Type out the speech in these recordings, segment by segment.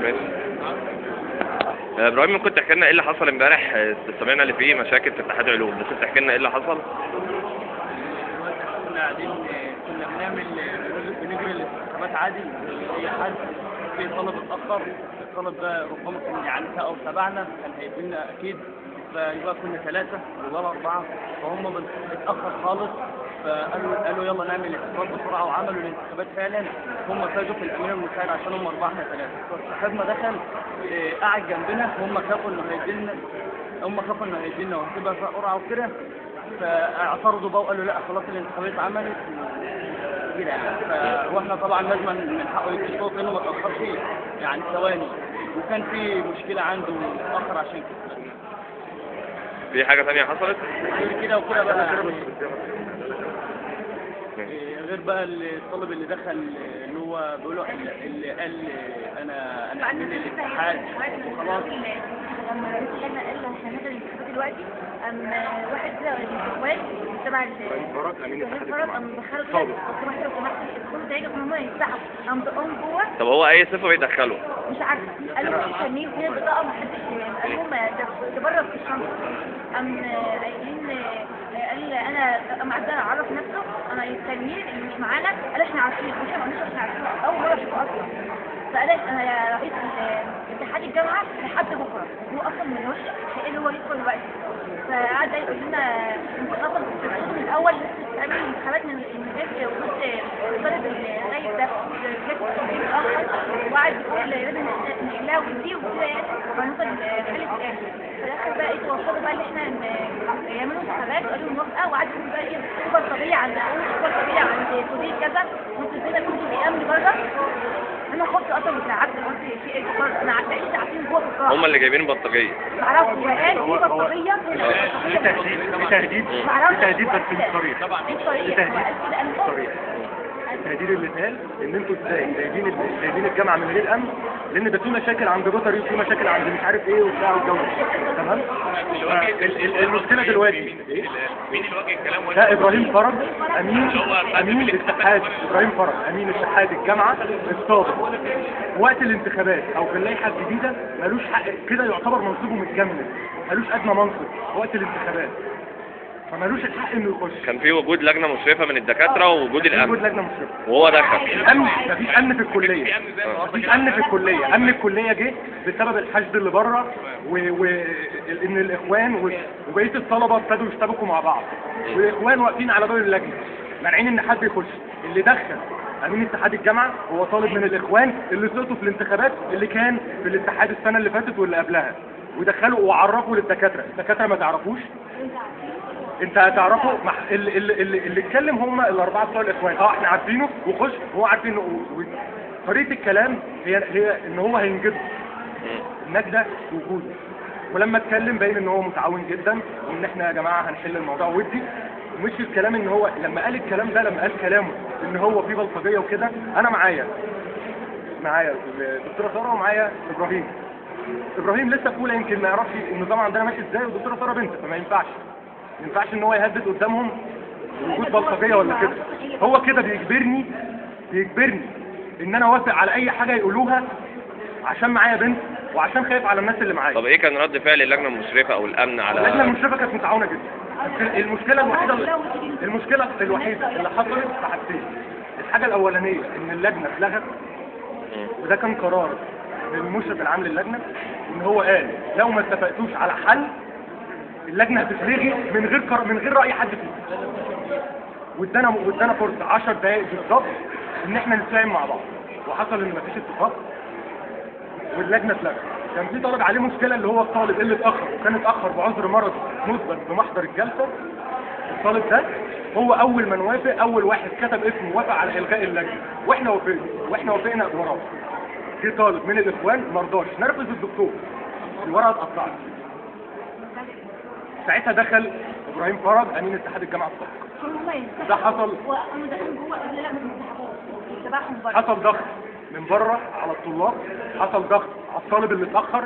ماشي. ابراهيم، ممكن تحكي لنا ايه اللي حصل امبارح؟ سمعنا اللي فيه مشاكل في اتحاد علوم، ممكن تحكي لنا ايه اللي حصل؟ كنا قاعدين، كنا بنجري الانتخابات عادي. اي حد في طلب اتاخر، الطلب ده ربما كان يعني او تبعنا كان هيجي لنا اكيد. فيبقى كنا 3 ولا 4، فهم اتاخر خالص. فقالوا يلا نعمل الانتخابات بسرعه، وعملوا الانتخابات فعلا. هم فازوا في الامير المساعد عشان هم 4 احنا 3. فصاحبنا دخل قاعد جنبنا، هم خافوا انه هيجي لنا وهتبقى قرعه وكده. فاعترضوا بقى وقالوا لا خلاص الانتخابات اتعملت كده يعني. واحنا طبعا لازم من حقه يدي صوت لانه ما تاخرش يعني ثواني، وكان في مشكله عنده اتاخر عشان كده. في حاجه ثانيه حصلت؟ غير كده وكده بقى يعني غير بقى الطالب اللي دخل اللي هو بيقولوا اللي قال انا من الاتحاد وخلاص. لما رئيس اللجنه قال هنعمل الانتخابات دلوقتي، واحد كده من الاخوان تبع الفرق قام دخلوا كده واحد وسمحت الدخول ده يجي ان هم يفتحوا قام دقهم جوه. طب هو اي صفه بيدخله؟ مش عارفه، قالوا مش فاهمين فين البطاقه محدش قال لهم ده بره في الشنطه. قام قايلين قال انا قام عدى عرف نفسه انا التانيين اللي مش معانا قال احنا عارفين، واحنا ما قلناش احنا عارفين اول مره اشوفه اصلا. فقال انا يا رئيس اتحاد الجامعه لحد بكره، هو اصلا من وش هيقول هو لسه دلوقتي. فقعد يقول لنا انت اصلا كنت من الاول لسه بتعمل انتخابات من الناس وكنت طالب الغايب ده جت متاخر، وقعد يقول لازم نحلها ودي وكده يعني، وهنوصل لحل في الاخر. في الاخر بقى ايه توصلوا بقى ان احنا يعملوا انتخابات وقالوا موافقه، وقعدوا يقولوا بقى ايه سوبر طبيعي عند سوبر طبيعي عند كليه كذا، وانتوا كده كنتوا بيأمنوا بره. انا خفت اصلا وتعبت، قلت في ايه انا عايزين عارفين جوه في القاعه هم اللي جايبين بطاقيه. معرفش هو قال في بطاريه تهديد بس مش صريح. التهديد اللي اتقال ان انتوا ازاي سايبين الجامعه من غير امن، لان ده في مشاكل عند روتري وفي مشاكل عند مش عارف ايه وبتاع والجو. تمام. المشكله دلوقتي مين اللي وجه الكلام؟ ده ابراهيم فرج امين الاتحاد، ابراهيم فرج امين اتحاد الجامعه السابق. وقت الانتخابات او في اللائحه الجديده ملوش حق كده، يعتبر منصبه متجمد، ملوش ادنى منصب وقت الانتخابات، فمالوش الحق انه يخش. كان في وجود لجنه مشرفه من الدكاتره ووجود الامن. وجود لجنه مشرفه وهو دخل. الامن مفيش امن في الكليه، مفيش امن في الكليه. امن الكليه جه بسبب الحشد اللي بره وان الاخوان وبقيه الطلبه ابتدوا يشتبكوا مع بعض، والاخوان واقفين على باب اللجنه مانعين ان حد يخش. اللي دخل امين اتحاد الجامعه هو طالب من الاخوان اللي سقطوا في الانتخابات اللي كان في الاتحاد السنه اللي فاتت واللي قبلها، ودخلوا وعرفوا للدكاتره. الدكاتره ما تعرفوش، انت هتعرفوا اللي اتكلم هم ال4 بتوع الاخوان. احنا عارفينه وخش، وهو عارفين طريقه الكلام هي ان هو هينجده النجده وجوده. ولما اتكلم باين ان هو متعاون جدا وان احنا يا جماعه هنحل الموضوع ودي. ومش الكلام ان هو لما قال الكلام ده، لما قال كلامه ان هو في بلطجيه وكده، انا معايا الدكتوره ساره ومعايا ابراهيم لسه في اولى، يمكن ما يعرفش النظام عندنا ماشي ازاي، والدكتوره ساره بنت، فما ينفعش ان هو يهدد قدامهم وجود بلطجيه ولا كده. هو كده بيجبرني ان انا اوافق على اي حاجه يقولوها عشان معايا بنت وعشان خايف على الناس اللي معايا. طب ايه كان رد فعل اللجنه المشرفه او الامن على؟ اللجنه المشرفه كانت متعاونه جدا. المشكله الوحيده اللي حصلت في حاجتين. الحاجه الاولانيه ان اللجنه اتلغت، وده كان قرار من المشرف العام للجنه، ان هو قال لو ما اتفقتوش على حل اللجنه هتتلغي من غير راي حد فيه. وادانا فرصه 10 دقائق بالظبط ان احنا نتفاهم مع بعض، وحصل ان مفيش اتفاق واللجنه اتلغت. كان في طالب عليه مشكله اللي هو الطالب اللي اتاخر، وكان اتاخر بعذر مرضي مثبت بمحضر الجلسه. الطالب ده هو اول من وافق، اول واحد كتب اسمه وافق على الغاء اللجنه، واحنا وافقنا وراه. في طالب من الاخوان ما رضاش، نرفز الدكتور، الورقه اتقطعت. ساعتها دخل ابراهيم فرج امين اتحاد الجامعه السابق. ده حصل حصل ضغط من بره على الطلاب، حصل ضغط على الطالب اللي اتاخر،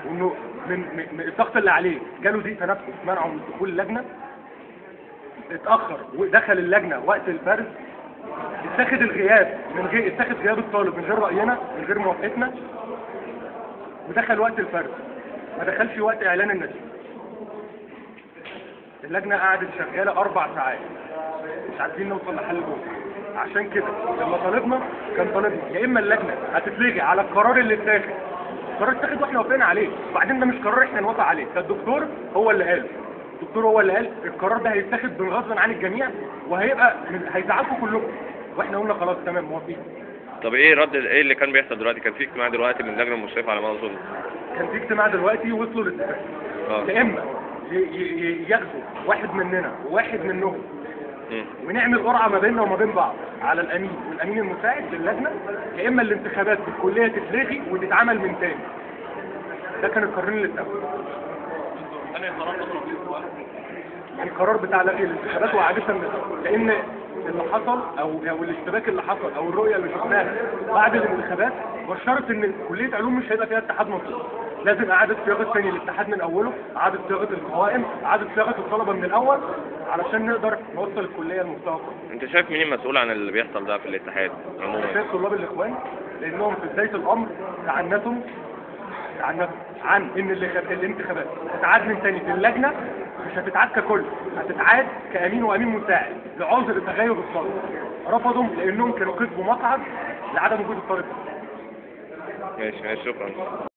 وانه من الضغط اللي عليه جاله ضيق تنفس منعه من دخول اللجنه. اتاخر ودخل اللجنه وقت الفرز، اتخذ غياب الطالب من غير راينا، من غير موافقتنا. ودخل وقت الفرز، ما دخلش وقت اعلان النتيجه. اللجنه قعدت شغاله 4 ساعات مش عارفين نوصل لحل جوه. عشان كده لما طالبنا كان طالبنا يا اما اللجنه هتتلغي على القرار اللي اتاخد، القرار اتاخد واحنا وافقنا عليه، وبعدين ده مش قرار احنا نوافق عليه، ده الدكتور هو اللي قال، الدكتور هو اللي قال القرار ده هيتاخد بالغصب عن الجميع وهيبقى هيزعلكم كلكم، واحنا قلنا خلاص تمام موافقين. طب ايه اللي كان بيحصل دلوقتي؟ كان في اجتماع دلوقتي من اللجنه المشرفه على ما اظن. كان في اجتماع دلوقتي وصلوا لاتفاق. يا اما ياخدوا واحد مننا وواحد منهم ونعمل قرعه ما بيننا وما بين بعض على الامين والامين المساعد للجنه، يا اما الانتخابات في الكليه تتلغي وتتعمل من تاني. ده كان القرارين اللي اتخذوا. القرار بتاع لغي الانتخابات وعادة لان اللي حصل او الاشتباك اللي حصل او الرؤيه اللي شفناها بعد الانتخابات بشرت ان كليه علوم مش هيبقى فيها اتحاد مطلق، لازم اعاده صياغه ثاني الاتحاد من اوله، اعاده صياغه القوائم، اعاده صياغه الطلبه من الاول علشان نقدر نوصل الكليه لمستوى كويس. انت شايف مين المسؤول عن اللي بيحصل ده في الاتحاد عموما؟ شايف طلاب الاخوان لانهم في بدايه الامر تعنتهم عن ان الانتخابات هتتعاد من تاني في اللجنه، مش هتتعاد ككل، هتتعاد كامين وامين مساعد لعذر تغير الطالب. رفضوا لانهم كانوا كسبوا مقعد لعدم وجود الطالب. ماشي شكرا.